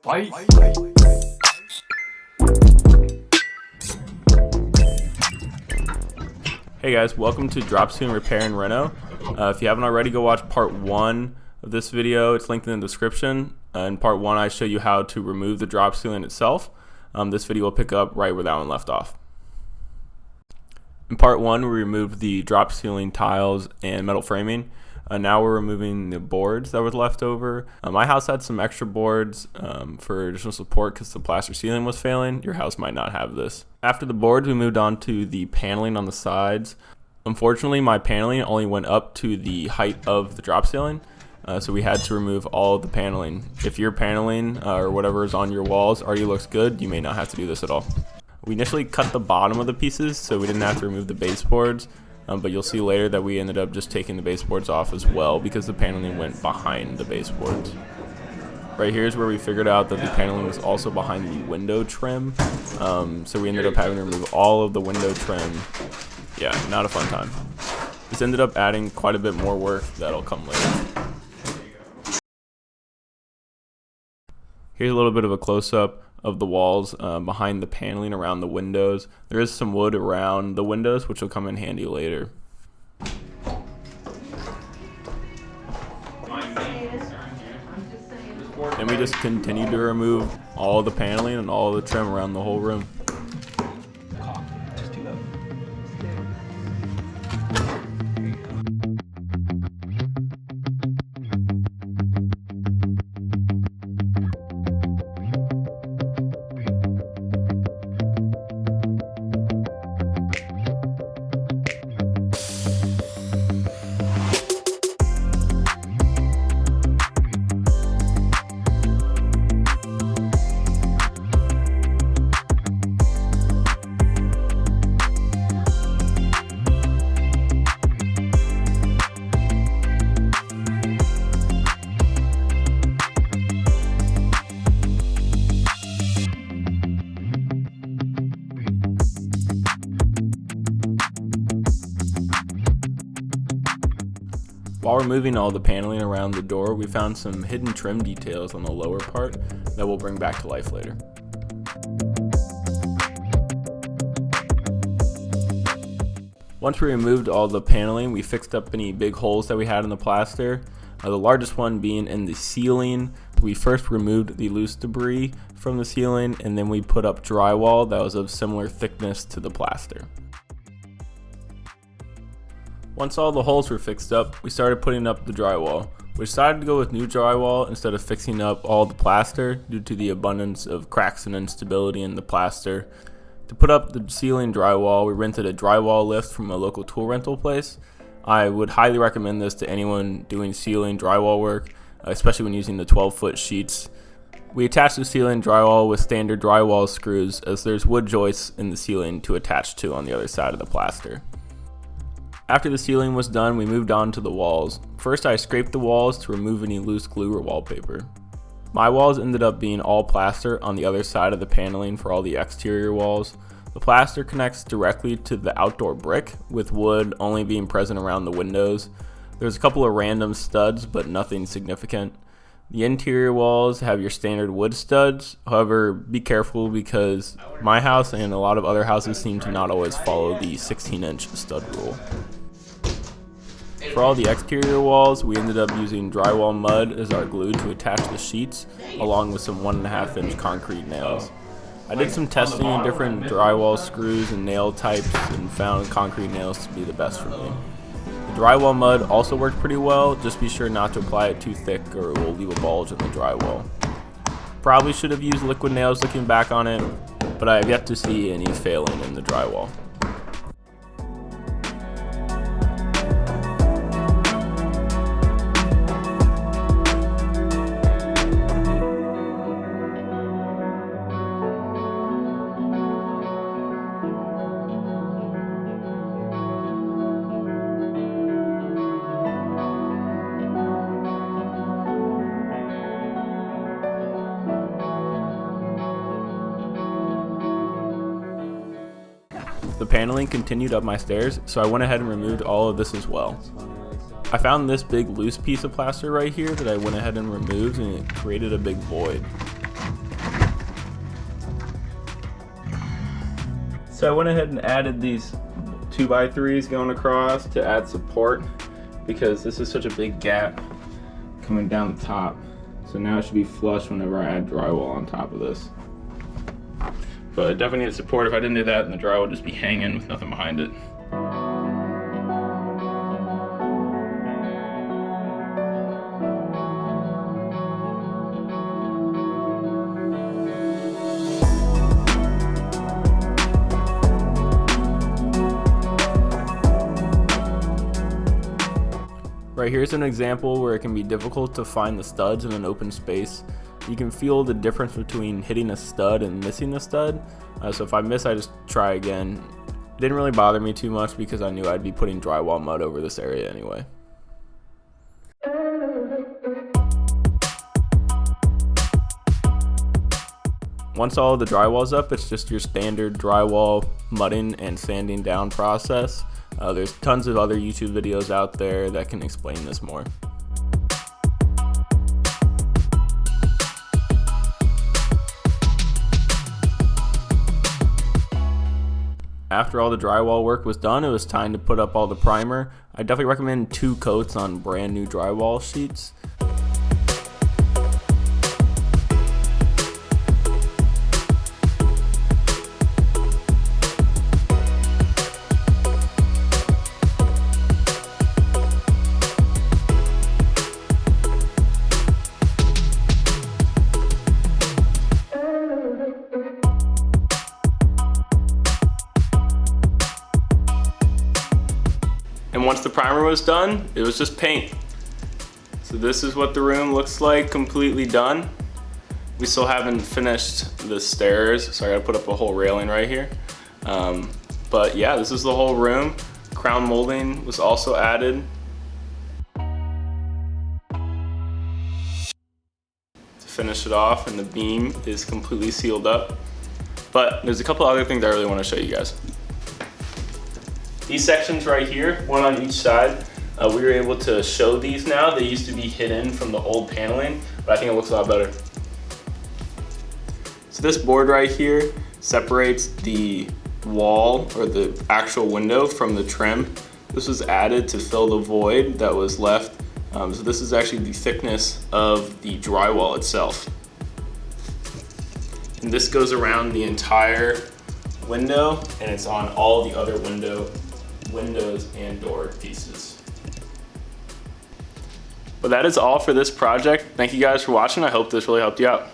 Fight. Hey guys, welcome to Drop Ceiling Repair and Reno. If you haven't already, go watch part 1 of this video. It's linked in the description. In part 1, I show you how to remove the drop ceiling itself. This video will pick up right where that one left off. In part 1, we removed the drop ceiling tiles and metal framing. Now we're removing the boards that were left over. My house had some extra boards for additional support because the plaster ceiling was failing. Your house might not have this. After the boards, we moved on to the paneling on the sides. Unfortunately, my paneling only went up to the height of the drop ceiling, so we had to remove all of the paneling. If your paneling or whatever is on your walls already looks good, you may not have to do this at all. We initially cut the bottom of the pieces so we didn't have to remove the baseboards. But you'll see later that we ended up just taking the baseboards off as well because the paneling went behind the baseboards. Right here is where we figured out that the paneling was also behind the window trim. So we ended up having to remove all of the window trim. Yeah, not a fun time. This ended up adding quite a bit more work that'll come later. Here's a little bit of a close-up of the walls behind the paneling around the windows. There is some wood around the windows which will come in handy later. And we just continue to remove all the paneling and all the trim around the whole room. While removing all the paneling around the door, we found some hidden trim details on the lower part that we'll bring back to life later. Once we removed all the paneling, we fixed up any big holes that we had in the plaster, the largest one being in the ceiling. We first removed the loose debris from the ceiling, and then we put up drywall that was of similar thickness to the plaster. Once all the holes were fixed up, we started putting up the drywall. We decided to go with new drywall instead of fixing up all the plaster due to the abundance of cracks and instability in the plaster. To put up the ceiling drywall, we rented a drywall lift from a local tool rental place. I would highly recommend this to anyone doing ceiling drywall work, especially when using the 12-foot sheets. We attached the ceiling drywall with standard drywall screws as there's wood joists in the ceiling to attach to on the other side of the plaster. After the ceiling was done, we moved on to the walls. First, I scraped the walls to remove any loose glue or wallpaper. My walls ended up being all plaster on the other side of the paneling for all the exterior walls. The plaster connects directly to the outdoor brick, with wood only being present around the windows. There's a couple of random studs, but nothing significant. The interior walls have your standard wood studs. However, be careful because my house and a lot of other houses seem to not always follow the 16-inch stud rule. For all the exterior walls, we ended up using drywall mud as our glue to attach the sheets, along with some 1.5-inch concrete nails. I did some testing in different drywall screws and nail types and found concrete nails to be the best for me. The drywall mud also worked pretty well, just be sure not to apply it too thick or it will leave a bulge in the drywall. Probably should have used liquid nails looking back on it, but I have yet to see any failing in the drywall. The paneling continued up my stairs, so I went ahead and removed all of this as well. I found this big loose piece of plaster right here that I went ahead and removed, and it created a big void. So I went ahead and added these 2x3s going across to add support, because this is such a big gap coming down the top. So now it should be flush whenever I add drywall on top of this. But it definitely needs support. If I didn't do that, then the drywall would just be hanging with nothing behind it. Right, here's an example where it can be difficult to find the studs in an open space. You can feel the difference between hitting a stud and missing a stud. So if I miss, I just try again. It didn't really bother me too much because I knew I'd be putting drywall mud over this area anyway. Once all of the drywall's up, it's just your standard drywall mudding and sanding down process. There's tons of other YouTube videos out there that can explain this more. After all the drywall work was done, it was time to put up all the primer. I definitely recommend 2 coats on brand new drywall sheets. And once the primer was done, it was just paint. So this is what the room looks like completely done. We still haven't finished the stairs, so I gotta put up a whole railing right here. But yeah, this is the whole room. Crown molding was also added. To finish it off, and the beam is completely sealed up. But there's a couple other things I really wanna show you guys. These sections right here, one on each side, we were able to show these now. They used to be hidden from the old paneling, but I think it looks a lot better. So this board right here separates the wall, or the actual window, from the trim. This was added to fill the void that was left. So this is actually the thickness of the drywall itself. And this goes around the entire window, and it's on all the other windows and door pieces. But that is all for this project. Thank you guys for watching. I hope this really helped you out.